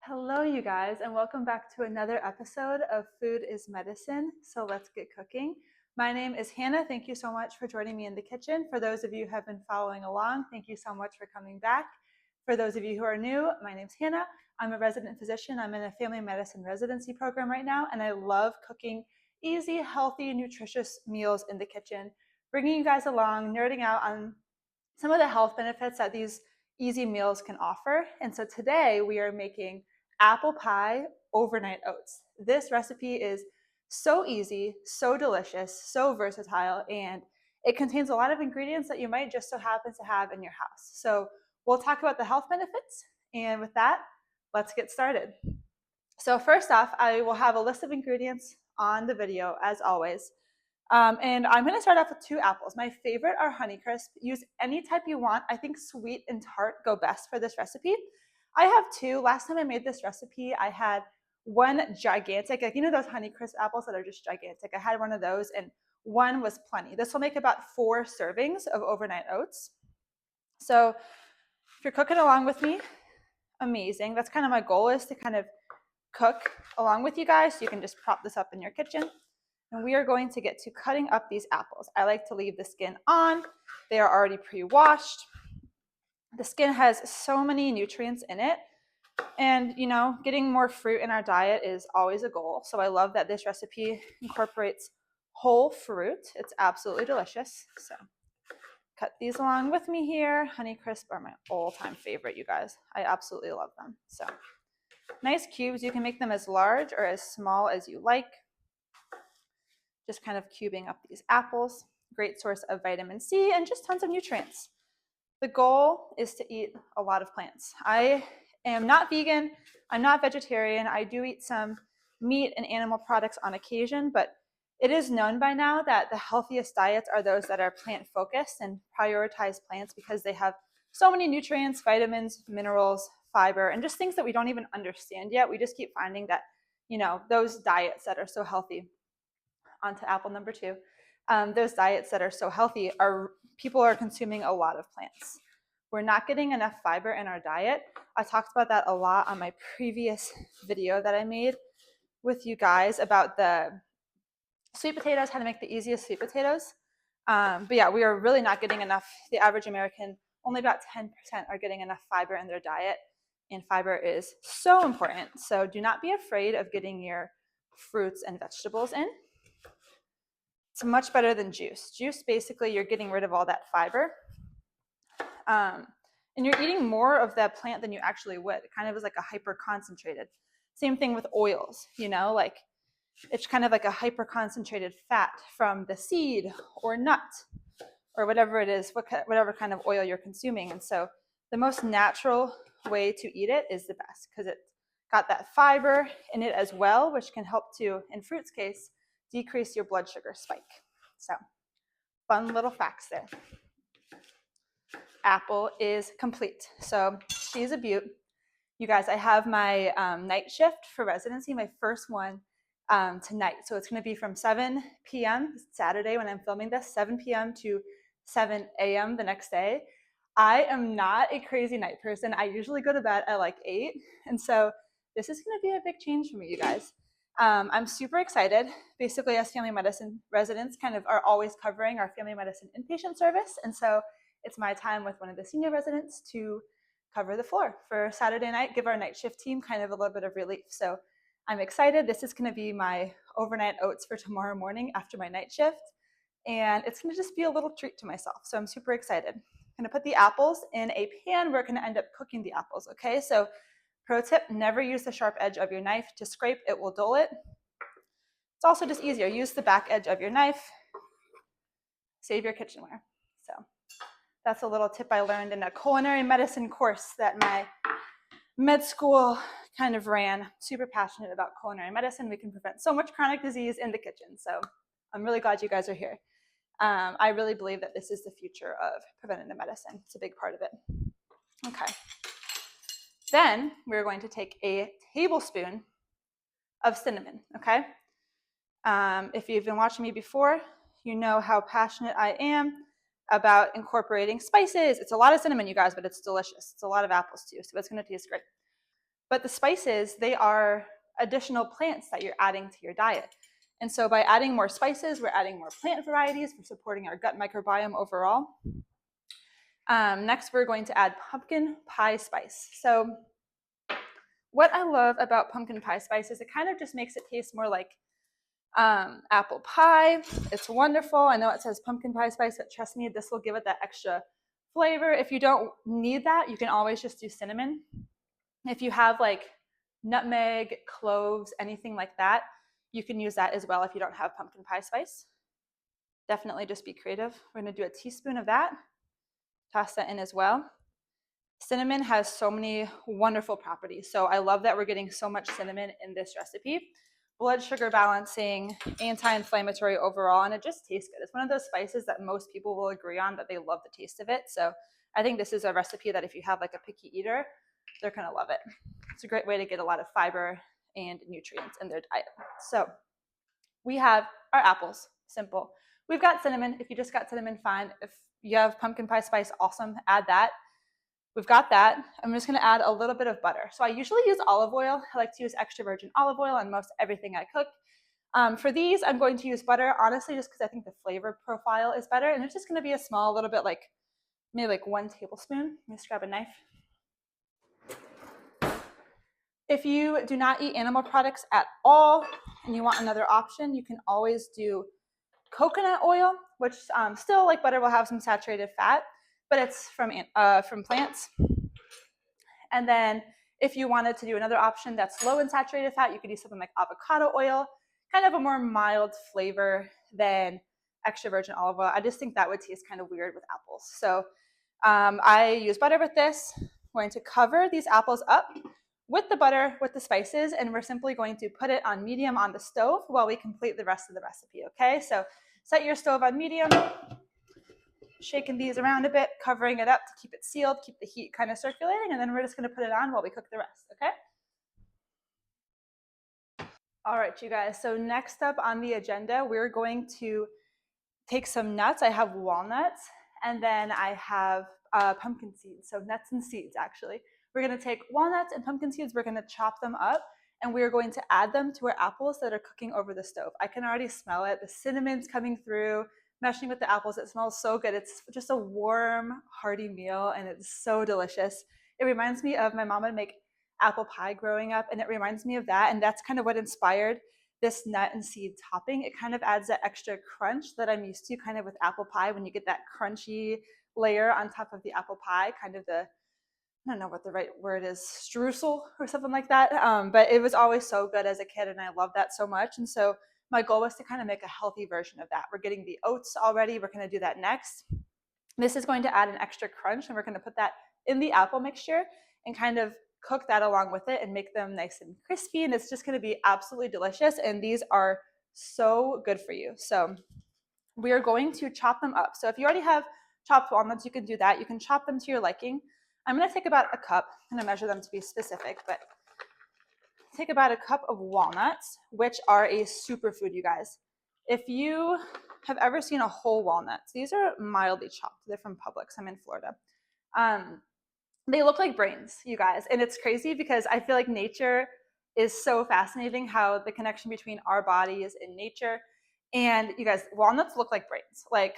Hello, you guys, and welcome back to another episode of Food is Medicine. So let's get cooking. My name is Hannah. Thank you so much for joining me in the kitchen. For those of you who have been following along, thank you so much for coming back. For those of you who are new, my name's Hannah. I'm a resident physician. I'm in a family medicine residency program right now, and I love cooking easy, healthy, nutritious meals in the kitchen, bringing you guys along, nerding out on some of the health benefits that these easy meals can offer. And so today we are making apple pie overnight oats. This recipe is so easy, so delicious, so versatile, and it contains a lot of ingredients that you might just so happen to have in your house. So we'll talk about the health benefits, and with that, let's get started. So first off, I will have a list of ingredients on the video as always. And I'm going to start off with 2 apples. My favorite are Honeycrisp. Use any type you want. I think sweet and tart go best for this recipe. I have 2. Last time I made this recipe, I had one gigantic, like those Honeycrisp apples that are just gigantic. I had one of those and one was plenty. This will make about 4 servings of overnight oats. So if you're cooking along with me, amazing. That's kind of my goal, is to kind of cook along with you guys. So you can just prop this up in your kitchen. And we are going to get to cutting up these apples. I like to leave the skin on. They are already pre-washed. The skin has so many nutrients in it. And, getting more fruit in our diet is always a goal. So I love that this recipe incorporates whole fruit. It's absolutely delicious. So cut these along with me here. Honeycrisp are my all-time favorite, you guys. I absolutely love them. So nice cubes. You can make them as large or as small as you like. Just kind of cubing up these apples. Great source of vitamin C and just tons of nutrients. The goal is to eat a lot of plants. I am not vegan. I'm not vegetarian. I do eat some meat and animal products on occasion, but it is known by now that the healthiest diets are those that are plant-focused and prioritize plants because they have so many nutrients, vitamins, minerals, fiber, and just things that we don't even understand yet. We just keep finding that, those diets that are so healthy. Onto apple number 2. Those diets that are so healthy people are consuming a lot of plants. We're not getting enough fiber in our diet. I talked about that a lot on my previous video that I made with you guys about the sweet potatoes, how to make the easiest sweet potatoes. But yeah, we are really not getting enough. The average American, only about 10% are getting enough fiber in their diet. And fiber is so important. So do not be afraid of getting your fruits and vegetables in. It's much better than juice. Juice, basically, you're getting rid of all that fiber. And you're eating more of that plant than you actually would. It kind of is like a hyper concentrated. Same thing with oils, like it's kind of like a hyper concentrated fat from the seed or nut or whatever it is, whatever kind of oil you're consuming. And so the most natural way to eat it is the best because it's got that fiber in it as well, which can help to, in fruit's case, decrease your blood sugar spike. So fun little facts there. Apple is complete. So she's a beaut. You guys, I have my night shift for residency, my first one tonight. So it's going to be from 7 p.m. Saturday when I'm filming this, 7 p.m. to 7 a.m. the next day. I am not a crazy night person. I usually go to bed at like 8. And so this is going to be a big change for me, you guys. I'm super excited. Basically, as family medicine residents kind of are always covering our family medicine inpatient service. And so it's my time with one of the senior residents to cover the floor for Saturday night, give our night shift team kind of a little bit of relief. So I'm excited. This is going to be my overnight oats for tomorrow morning after my night shift. And it's going to just be a little treat to myself. So I'm super excited. I'm going to put the apples in a pan. We're going to end up cooking the apples, okay? So pro tip, never use the sharp edge of your knife to scrape. It will dull it. It's also just easier. Use the back edge of your knife. Save your kitchenware. So that's a little tip I learned in a culinary medicine course that my med school kind of ran. Super passionate about culinary medicine. We can prevent so much chronic disease in the kitchen. So I'm really glad you guys are here. I really believe that this is the future of preventative medicine. It's a big part of it. Okay. Then we're going to take a tablespoon of cinnamon, okay? If you've been watching me before, you know how passionate I am about incorporating spices. It's a lot of cinnamon, you guys, but it's delicious. It's a lot of apples too, so it's going to taste great. But the spices, they are additional plants that you're adding to your diet. And so by adding more spices, we're adding more plant varieties for supporting our gut microbiome overall. Next, we're going to add pumpkin pie spice. So what I love about pumpkin pie spice is it kind of just makes it taste more like apple pie. It's wonderful. I know it says pumpkin pie spice, but trust me, this will give it that extra flavor. If you don't need that, you can always just do cinnamon. If you have like nutmeg, cloves, anything like that, you can use that as well if you don't have pumpkin pie spice. Definitely just be creative. We're going to do a teaspoon of that. Toss that in as well. Cinnamon has so many wonderful properties. So I love that we're getting so much cinnamon in this recipe. Blood sugar balancing, anti-inflammatory overall, and it just tastes good. It's one of those spices that most people will agree on that they love the taste of it. So I think this is a recipe that if you have like a picky eater, they're gonna love it. It's a great way to get a lot of fiber and nutrients in their diet. So we have our apples, simple. We've got cinnamon. If you just got cinnamon, fine. If you have pumpkin pie spice, awesome, add that. We've got that. I'm just gonna add a little bit of butter. So I usually use olive oil. I like to use extra virgin olive oil on most everything I cook. For these, I'm going to use butter, honestly, just because I think the flavor profile is better. And it's just gonna be a small, little bit like, maybe like 1 tablespoon. Let me just grab a knife. If you do not eat animal products at all and you want another option, you can always do coconut oil, which still, like butter, will have some saturated fat, but it's from plants. And then if you wanted to do another option that's low in saturated fat, you could use something like avocado oil, kind of a more mild flavor than extra virgin olive oil. I just think that would taste kind of weird with apples. So I use butter with this. I'm going to cover these apples up with the butter, with the spices, and we're simply going to put it on medium on the stove while we complete the rest of the recipe, okay? So set your stove on medium, shaking these around a bit, covering it up to keep it sealed, keep the heat kind of circulating, and then we're just gonna put it on while we cook the rest, okay? All right, you guys, so next up on the agenda, we're going to take some nuts. I have walnuts, and then I have pumpkin seeds, so nuts and seeds actually. We're gonna take walnuts and pumpkin seeds, we're gonna chop them up, and we're going to add them to our apples that are cooking over the stove. I can already smell it. The cinnamon's coming through, meshing with the apples. It smells so good. It's just a warm, hearty meal, and it's so delicious. It reminds me of my mom would make apple pie growing up, and it reminds me of that, and that's kind of what inspired this nut and seed topping. It kind of adds that extra crunch that I'm used to kind of with apple pie when you get that crunchy layer on top of the apple pie, kind of the, I don't know what the right word is, streusel or something like that. But it was always so good as a kid, and I love that so much. And so my goal was to kind of make a healthy version of that. We're getting the oats already. We're going to do that next. This is going to add an extra crunch, and we're going to put that in the apple mixture and kind of cook that along with it and make them nice and crispy. And it's just going to be absolutely delicious. And these are so good for you. So we are going to chop them up. So if you already have chopped walnuts, you can do that. You can chop them to your liking. I'm going to take about a cup. I'm going to measure them to be specific, but take about a cup of walnuts, which are a superfood, you guys. If you have ever seen a whole walnuts, these are mildly chopped. They're from Publix. I'm in Florida. They look like brains, you guys. And it's crazy because I feel like nature is so fascinating, how the connection between our bodies and nature. And you guys, walnuts look like brains. Like,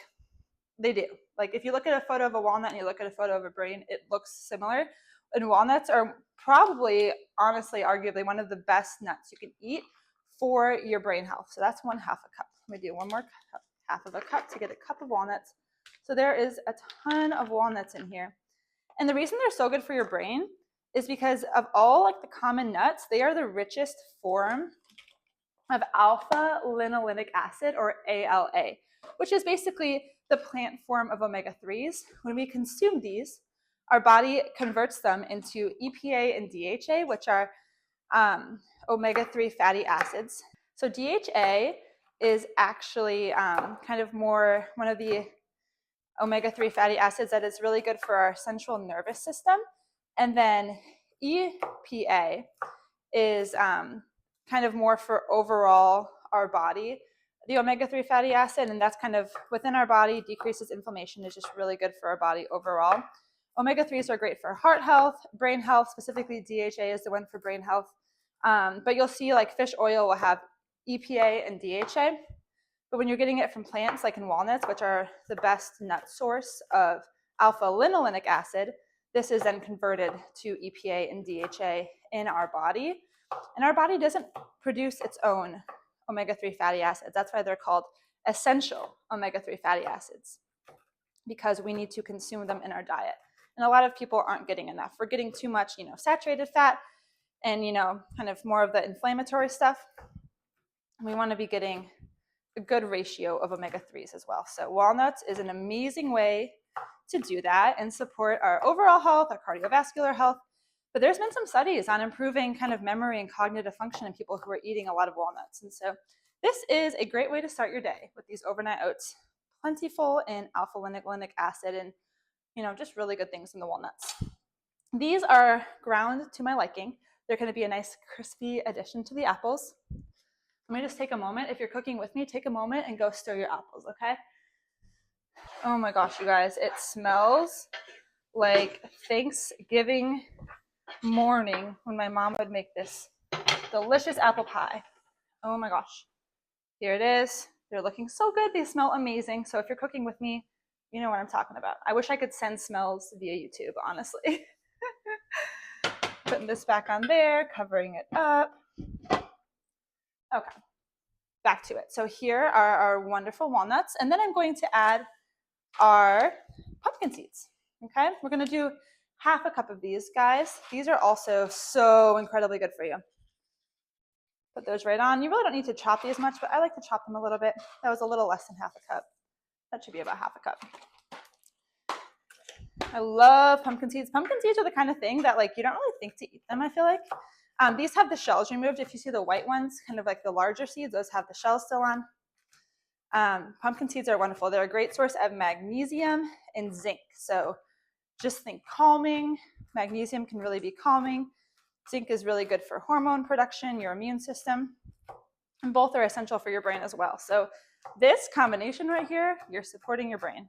they do. Like, if you look at a photo of a walnut and you look at a photo of a brain, it looks similar. And walnuts are probably, honestly, arguably one of the best nuts you can eat for your brain health. So that's 1/2 a cup. Let me do one more cup, 1/2 of a cup to get a cup of walnuts. So there is a ton of walnuts in here. And the reason they're so good for your brain is because of all like the common nuts, they are the richest form of alpha linolenic acid, or ALA, which is basically the plant form of omega-3s. When we consume these, our body converts them into EPA and DHA, which are omega-3 fatty acids. So DHA is actually kind of more one of the omega-3 fatty acids that is really good for our central nervous system. And then EPA is kind of more for overall our body, the omega-3 fatty acid, and that's kind of within our body, decreases inflammation, is just really good for our body overall. Omega-3s are great for heart health, brain health, specifically DHA is the one for brain health. But you'll see like fish oil will have EPA and DHA. But when you're getting it from plants, like in walnuts, which are the best nut source of alpha-linolenic acid, this is then converted to EPA and DHA in our body. And our body doesn't produce its own omega-3 fatty acids. That's why they're called essential omega-3 fatty acids, because we need to consume them in our diet. And a lot of people aren't getting enough. We're getting too much, saturated fat and, kind of more of the inflammatory stuff. We want to be getting a good ratio of omega-3s as well. So walnuts is an amazing way to do that and support our overall health, our cardiovascular health. But there's been some studies on improving kind of memory and cognitive function in people who are eating a lot of walnuts. And so this is a great way to start your day with these overnight oats, plentiful in alpha-linolenic acid and, just really good things in the walnuts. These are ground to my liking. They're going to be a nice crispy addition to the apples. Let me just take a moment. If you're cooking with me, take a moment and go stir your apples, okay? Oh my gosh, you guys, it smells like Thanksgiving morning when my mom would make this delicious apple pie. Oh my gosh. Here it is. They're looking so good. They smell amazing. So if you're cooking with me, you know what I'm talking about. I wish I could send smells via YouTube, honestly. Putting this back on there, covering it up. Okay, back to it. So here are our wonderful walnuts. And then I'm going to add our pumpkin seeds. Okay, we're going to do half a cup of these, guys. These are also so incredibly good for you. Put those right on. You really don't need to chop these much, but I like to chop them a little bit. That was a little less than half a cup. That should be about half a cup. I love pumpkin seeds. Pumpkin seeds are the kind of thing that you don't really think to eat them, I feel like. These have the shells removed. If you see the white ones, kind of like the larger seeds, those have the shells still on. Pumpkin seeds are wonderful. They're a great source of magnesium and zinc. So just think calming. Magnesium can really be calming. Zinc is really good for hormone production, your immune system. And both are essential for your brain as well. So this combination right here, you're supporting your brain,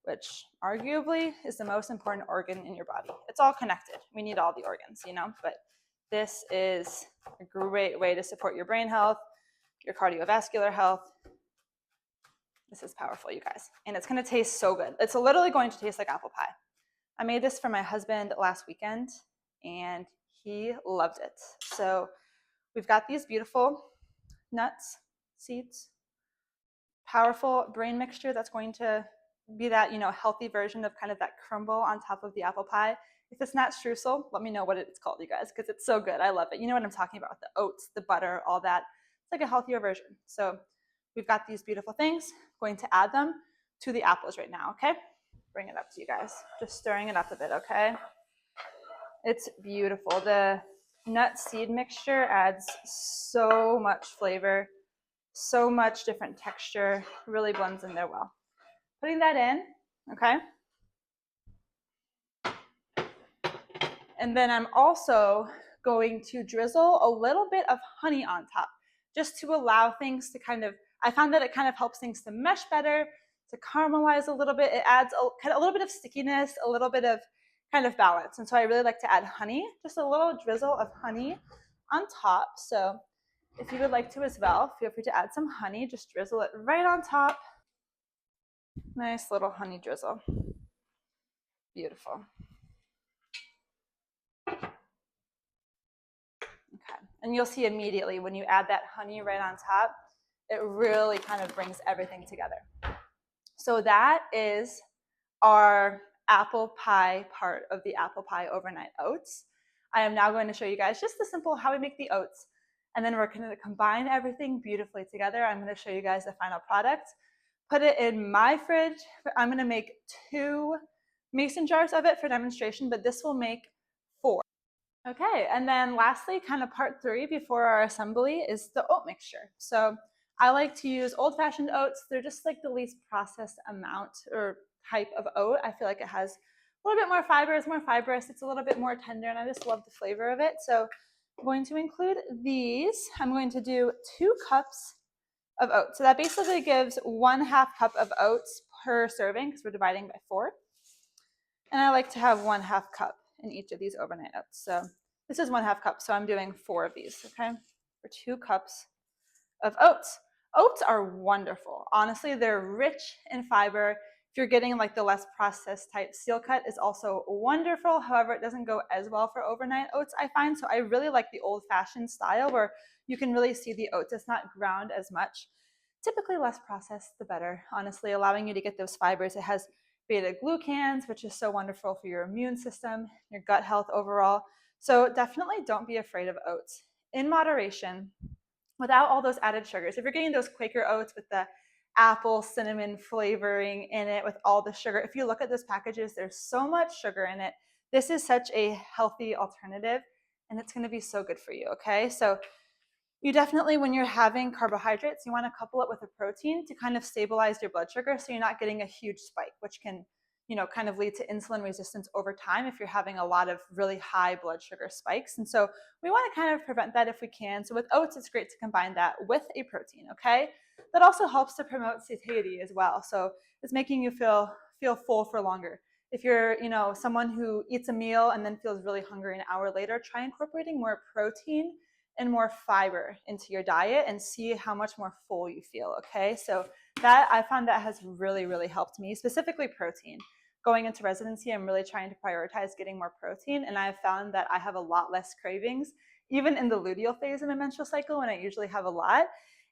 which arguably is the most important organ in your body. It's all connected. We need all the organs, but this is a great way to support your brain health, your cardiovascular health. This is powerful, you guys. And it's going to taste so good. It's literally going to taste like apple pie. I made this for my husband last weekend, and he loved it. So we've got these beautiful nuts, seeds, powerful brain mixture that's going to be that, healthy version of kind of that crumble on top of the apple pie. If it's not streusel, let me know what it's called, you guys, because it's so good. I love it. You know what I'm talking about, the oats, the butter, all that. It's like a healthier version. So we've got these beautiful things. Going to add them to the apples right now, okay? Bring it up to you guys. Just stirring it up a bit, okay? It's beautiful. The nut seed mixture adds so much flavor, so much different texture, really blends in there well. Putting that in, okay? And then I'm also going to drizzle a little bit of honey on top, just to allow things to I found that it kind of helps things to mesh better, to caramelize a little bit. It adds a little bit of stickiness, a little bit of kind of balance. And so I really like to add honey, just a little drizzle of honey on top. So if you would like to as well, feel free to add some honey. Just drizzle it right on top. Nice little honey drizzle. Beautiful. Okay. And you'll see immediately when you add that honey right on top, it really kind of brings everything together. So that is our apple pie part of the apple pie overnight oats. I am now going to show you guys just the simple how we make the oats, and then we're going to combine everything beautifully together. I'm going to show you guys the final product, put it in my fridge. I'm going to make 2 mason jars of it for demonstration, but this will make 4. Okay, and then lastly, kind of part 3 before our assembly is the oat mixture. So I like to use old-fashioned oats. They're just like the least processed amount or type of oat. I feel like it has a little bit more fiber, it's more fibrous, it's a little bit more tender, and I just love the flavor of it. So I'm going to include these. I'm going to do 2 cups of oats. So that basically gives 1/2 cup of oats per serving, because we're dividing by 4. And I like to have 1/2 cup in each of these overnight oats. So this is 1/2 cup, so I'm doing 4 of these, okay? For 2 cups of oats. Oats are wonderful. Honestly, they're rich in fiber. If you're getting like the less processed type steel cut is also wonderful. However, it doesn't go as well for overnight oats, I find. So I really like the old fashioned style where you can really see the oats. It's not ground as much. Typically less processed, the better, honestly, allowing you to get those fibers. It has beta glucans, which is so wonderful for your immune system, your gut health overall. So definitely don't be afraid of oats. In moderation, without all those added sugars. If you're getting those Quaker oats with the apple cinnamon flavoring in it with all the sugar, if you look at those packages, there's so much sugar in it. This is such a healthy alternative and it's going to be so good for you, okay? So you definitely, when you're having carbohydrates, you want to couple it with a protein to kind of stabilize your blood sugar so you're not getting a huge spike, which can, kind of lead to insulin resistance over time if you're having a lot of really high blood sugar spikes. And so we want to kind of prevent that if we can. So with oats, it's great to combine that with a protein, okay? That also helps to promote satiety as well. So it's making you feel full for longer. If you're, someone who eats a meal and then feels really hungry an hour later, try incorporating more protein and more fiber into your diet and see how much more full you feel, okay? So that, I found that has really, really helped me, specifically protein. Going into residency, I'm really trying to prioritize getting more protein, and I've found that I have a lot less cravings, even in the luteal phase of my menstrual cycle when I usually have a lot,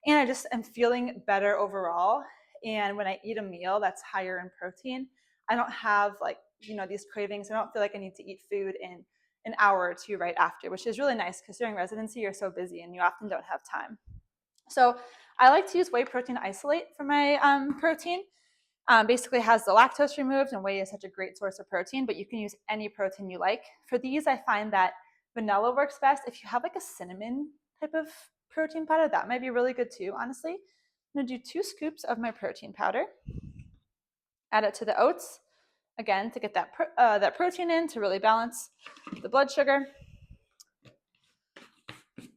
and I just am feeling better overall. And when I eat a meal that's higher in protein, I don't have these cravings. I don't feel like I need to eat food in an hour or two right after, which is really nice because during residency, you're so busy and you often don't have time. So I like to use whey protein isolate for my protein. Basically has the lactose removed, and whey is such a great source of protein, but you can use any protein you like. For these, I find that vanilla works best. If you have like a cinnamon type of protein powder, that might be really good too, honestly. I'm gonna do 2 scoops of my protein powder, add it to the oats, again, to get that protein in to really balance the blood sugar.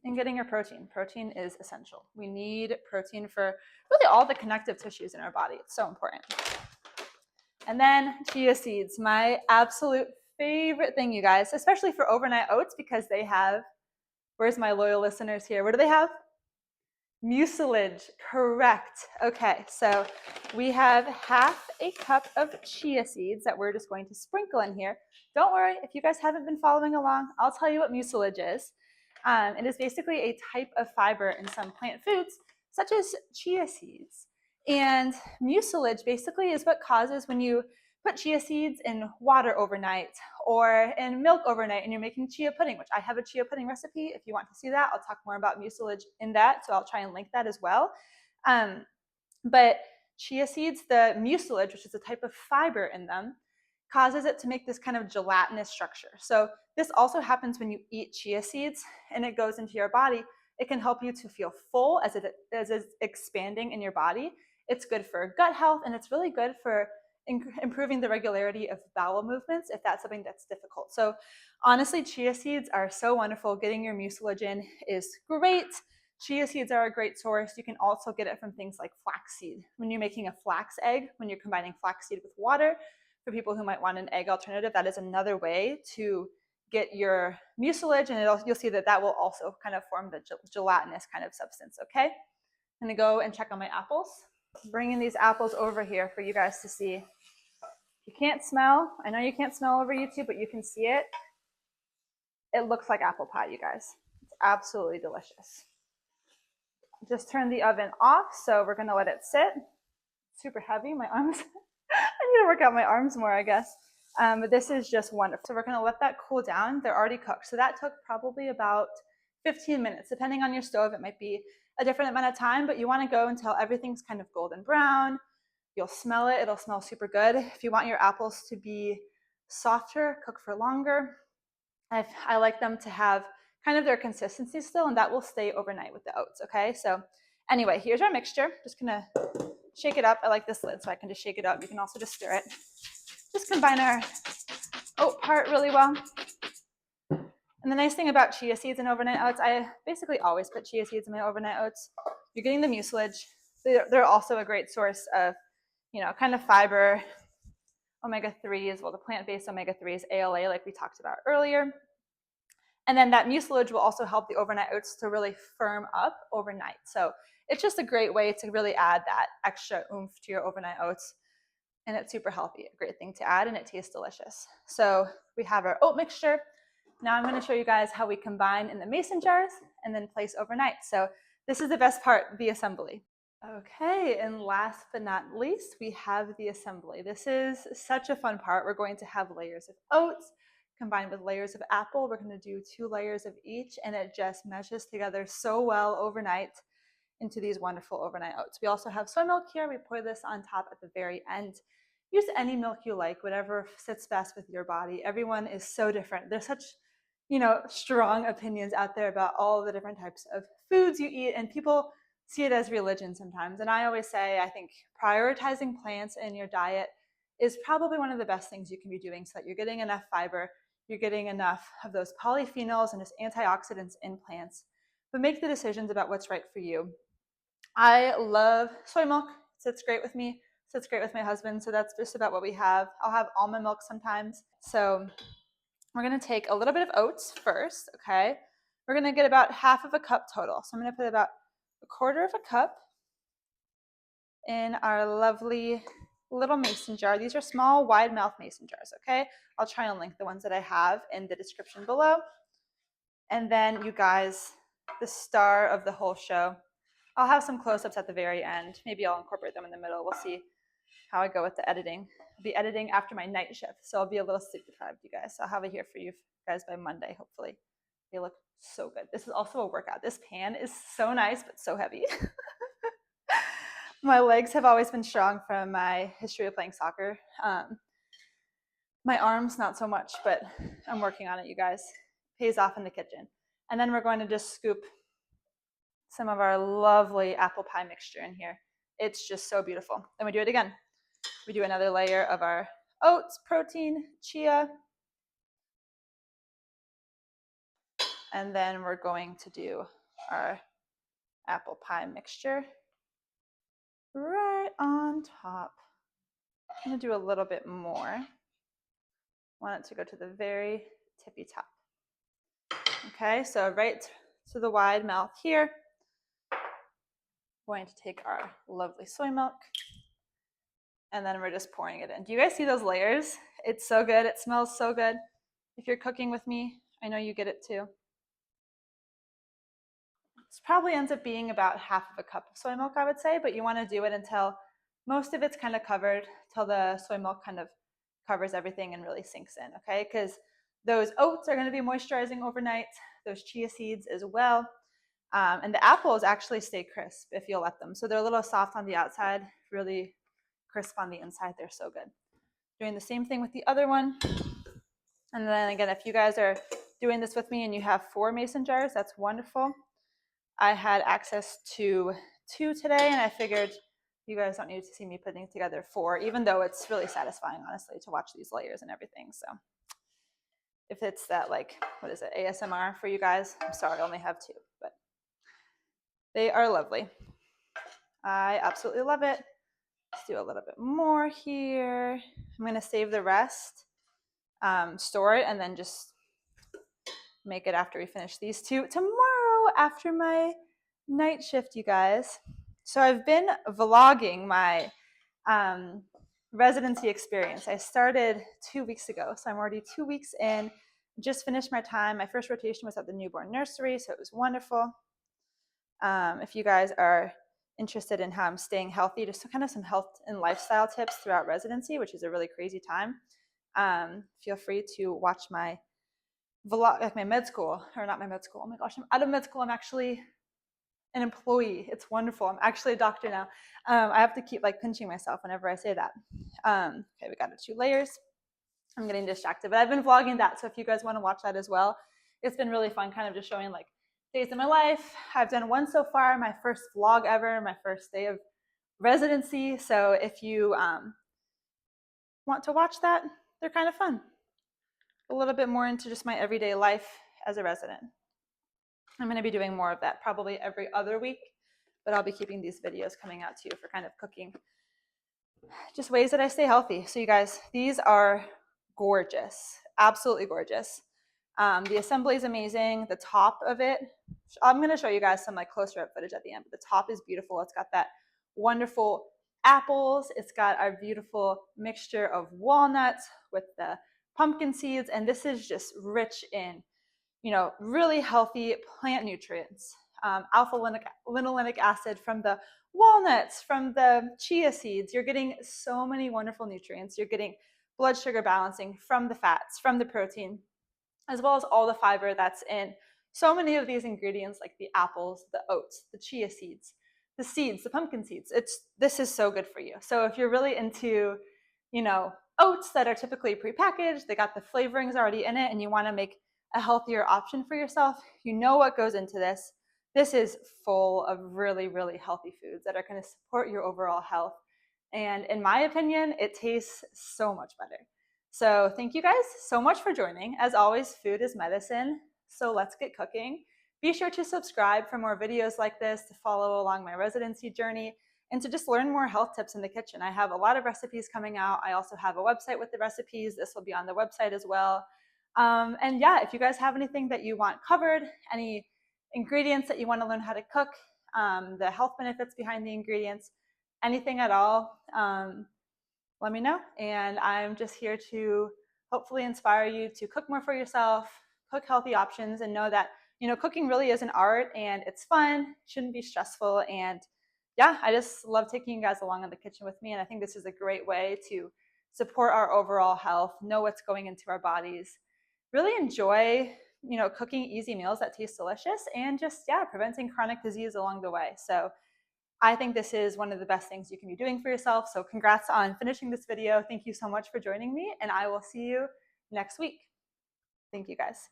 And getting your protein. Protein is essential. We need protein for really all the connective tissues in our body. It's so important. And then chia seeds, my absolute favorite thing, you guys, especially for overnight oats because they have, where's my loyal listeners here? What do they have? Mucilage, correct. Okay, so we have 1/2 cup of chia seeds that we're just going to sprinkle in here. Don't worry, if you guys haven't been following along, I'll tell you what mucilage is. It is basically a type of fiber in some plant foods, such as chia seeds. And mucilage basically is what causes when you put chia seeds in water overnight or in milk overnight and you're making chia pudding, which I have a chia pudding recipe. If you want to see that, I'll talk more about mucilage in that, so I'll try and link that as well. But chia seeds, the mucilage, which is a type of fiber in them, causes it to make this kind of gelatinous structure. So this also happens when you eat chia seeds and it goes into your body. It can help you to feel full as it's expanding in your body. It's good for gut health, and it's really good for improving the regularity of bowel movements if that's something that's difficult. So honestly, chia seeds are so wonderful. Getting your mucilage in is great. Chia seeds are a great source. You can also get it from things like flaxseed. When you're making a flax egg, when you're combining flaxseed with water, for people who might want an egg alternative, that is another way to get your mucilage, and you'll see that will also kind of form the gelatinous kind of substance, okay? I'm gonna go and check on my apples. Bringing these apples over here for you guys to see. You can't smell, I know you can't smell over YouTube, but you can see it. It looks like apple pie, you guys. It's absolutely delicious. Just turn the oven off, so we're gonna let it sit. Super heavy, my arms. I need to work out my arms more, I guess. But this is just wonderful. So we're gonna let that cool down. They're already cooked. So that took probably about 15 minutes. Depending on your stove, it might be a different amount of time, but you wanna go until everything's kind of golden brown. You'll smell it, it'll smell super good. If you want your apples to be softer, cook for longer. I like them to have kind of their consistency still, and that will stay overnight with the oats, okay? So anyway, here's our mixture. Just gonna shake it up. I like this lid, so I can just shake it up. You can also just stir it. Just combine our oat part really well. And the nice thing about chia seeds and overnight oats, I basically always put chia seeds in my overnight oats. You're getting the mucilage. They're also a great source of, kind of fiber, omega-3s, well, the plant-based omega-3s, ALA, like we talked about earlier. And then that mucilage will also help the overnight oats to really firm up overnight. So it's just a great way to really add that extra oomph to your overnight oats. And it's super healthy, a great thing to add, and it tastes delicious. So we have our oat mixture. Now I'm going to show you guys how we combine in the mason jars and then place overnight. So this is the best part, the assembly. Okay, and last but not least, we have the assembly. This is such a fun part. We're going to have layers of oats combined with layers of apple. We're going to do 2 layers of each, and it just meshes together so well overnight into these wonderful overnight oats. We also have soy milk here. We pour this on top at the very end. Use any milk you like, whatever sits best with your body. Everyone is so different. There's such, strong opinions out there about all the different types of foods you eat, and people see it as religion sometimes. And I always say, I think prioritizing plants in your diet is probably one of the best things you can be doing, so that you're getting enough fiber, you're getting enough of those polyphenols and just antioxidants in plants. But make the decisions about what's right for you. I love soy milk. It sits great with me. Sits great with my husband. So that's just about what we have. I'll have almond milk sometimes. So we're going to take a little bit of oats first, okay? We're going to get about half of a cup total. So I'm going to put about a quarter of a cup in our lovely little mason jar. These are small, wide mouth mason jars, okay? I'll try and link the ones that I have in the description below. And then you guys, the star of the whole show, I'll have some close-ups at the very end. Maybe I'll incorporate them in the middle. We'll see how I go with the editing. I'll be editing after my night shift, so I'll be a little sleep deprived, you guys. So I'll have it here for you guys by Monday, hopefully. They look so good. This is also a workout. This pan is so nice, but so heavy. My legs have always been strong from my history of playing soccer. My arms, not so much, but I'm working on it, you guys. Pays off in the kitchen. And then we're going to just scoop some of our lovely apple pie mixture in here. It's just so beautiful. Then we do it again. We do another layer of our oats, protein, chia. And then we're going to do our apple pie mixture right on top. I'm going to do a little bit more. I want it to go to the very tippy top. Okay, so right to the wide mouth here. Going to take our lovely soy milk, and then we're just pouring it in. Do you guys see those layers? It's so good. It smells so good. If you're cooking with me, I know you get it too. This probably ends up being about half of a cup of soy milk, I would say, but you want to do it until most of it's kind of covered, till the soy milk kind of covers everything and really sinks in, okay? Because those oats are going to be moisturizing overnight, those chia seeds as well. And the apples actually stay crisp if you'll let them. So they're a little soft on the outside, really crisp on the inside. They're so good. Doing the same thing with the other one. And then again, if you guys are doing this with me and you have 4 mason jars, that's wonderful. I had access to 2 today, and I figured you guys don't need to see me putting together 4, even though it's really satisfying, honestly, to watch these layers and everything. So if it's that, like, what is it, ASMR for you guys, I'm sorry, I only have 2, but they are lovely. I absolutely love it. Let's do a little bit more here. I'm going to save the rest, store it, and then just make it after we finish these 2 tomorrow after my night shift, you guys. So I've been vlogging my residency experience. I started 2 weeks ago, so I'm already 2 weeks in. Just finished my time. My first rotation was at the newborn nursery, so it was wonderful. If you guys are interested in how I'm staying healthy, just kind of some health and lifestyle tips throughout residency, which is a really crazy time, feel free to watch my vlog, like my med school, or not my med school. Oh my gosh, I'm out of med school. I'm actually an employee. It's wonderful. I'm actually a doctor now. I have to keep like pinching myself whenever I say that. Okay, we got the 2 layers. I'm getting distracted, but I've been vlogging that. So if you guys want to watch that as well, it's been really fun, kind of just showing like days in my life. I've done 1 so far, my first vlog ever, my first day of residency. So if you want to watch that, they're kind of fun. A little bit more into just my everyday life as a resident. I'm going to be doing more of that probably every other week, but I'll be keeping these videos coming out to you for kind of cooking just ways that I stay healthy. So you guys, these are gorgeous, absolutely gorgeous. The assembly is amazing. The top of it, I'm going to show you guys some like closer up footage at the end, but the top is beautiful. It's got that wonderful apples. It's got our beautiful mixture of walnuts with the pumpkin seeds. And this is just rich in, really healthy plant nutrients. Alpha linolenic acid from the walnuts, from the chia seeds. You're getting so many wonderful nutrients. You're getting blood sugar balancing from the fats, from the protein, as well as all the fiber that's in so many of these ingredients, like the apples, the oats, the chia seeds, the pumpkin seeds. This is so good for you. So if you're really into, oats that are typically prepackaged, they got the flavorings already in it, and you want to make a healthier option for yourself, you know what goes into this. This is full of really, really healthy foods that are going to support your overall health. And in my opinion, it tastes so much better. So thank you guys so much for joining. As always, food is medicine. So let's get cooking. Be sure to subscribe for more videos like this, to follow along my residency journey, and to just learn more health tips in the kitchen. I have a lot of recipes coming out. I also have a website with the recipes. This will be on the website as well. And yeah, if you guys have anything that you want covered, any ingredients that you want to learn how to cook, the health benefits behind the ingredients, anything at all, let me know. And I'm just here to hopefully inspire you to cook more for yourself, cook healthy options, and know that, cooking really is an art and it's fun, shouldn't be stressful. And yeah, I just love taking you guys along in the kitchen with me. And I think this is a great way to support our overall health, know what's going into our bodies, really enjoy, cooking easy meals that taste delicious, and just, yeah, preventing chronic disease along the way. So I think this is one of the best things you can be doing for yourself. So congrats on finishing this video. Thank you so much for joining me, and I will see you next week. Thank you guys.